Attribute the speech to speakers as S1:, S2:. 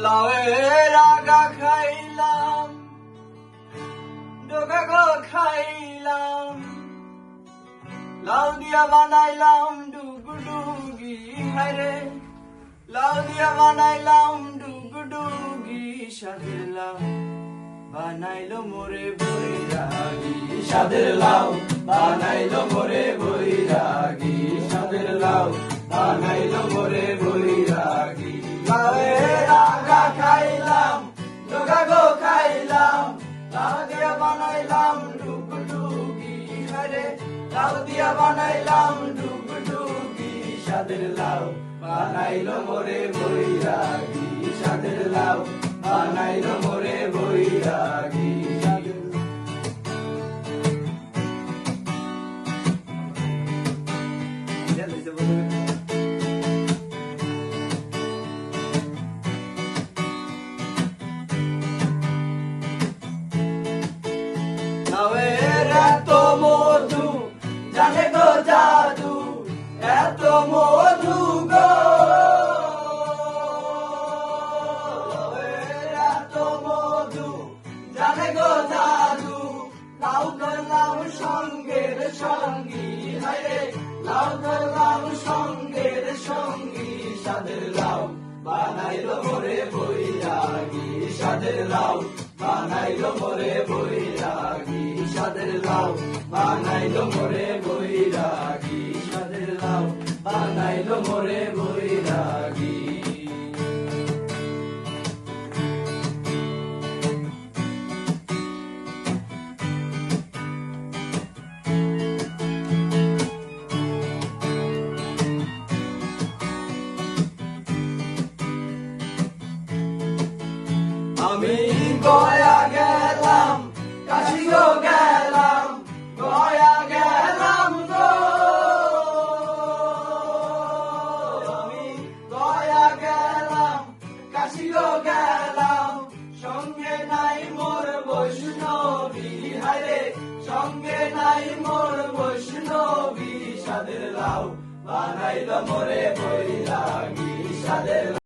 S1: লাউয়ের আগা খাইলাম, ডোকা গো খাইলাম, লাউ দিয়া বানাইলাম ডুগডুগি। হায়রে লাউ দিয়া বানাইলাম ডুগডুগি, সাদের লাউ বানাইলো মোরে বৈরাগী, সাদের লাউ বানাইলো মোরে বৈরাগী, সাদের লাউ বানাইলো মোরে বৈরাগী। লাউয়ের আগা খাইলাম, ডোকা গো খাইলাম, লাউ দিয়া বানাইলাম ডুগডুগি। হায়রে লাউ দিয়া বানাইলাম ডুগডুগি, সাদের লাউ বানাইলো মোরে বৈরাগী, সাদের লাউ বানাইলো মোরে বৈরাগী। লাউয়ের এত মধু, জানে গো জাদু, এত মধু গো। লাউয়ের এত মধু, জানে গো জাদু, লাউ করলাম সঙ্গের সঙ্গী। হায়রে লাউ করলাম সঙ্গের সঙ্গী, সাদের লাউ বানাইলো মোরে বৈরাগী, সাদের লাউ বানাইলো মোরে বৈরাগী, সাদের লাউ বানাইলো মোরে বৈরাগী, সাদের লাউ বানাইলো মোরে বৈরাগী। আমি গয়া গেলাম, কাশি গো গেলাম, গয়া গেলাম গো। আমি গয়া গেলাম, কাশি গো গেলাম, সঙ্গে নাই মোর বৈষ্ণবী। হায়রে সঙ্গে নাই মোর বৈষ্ণবী, সাদের লাউ বানাইলো মোরে বৈরাগী, সাদের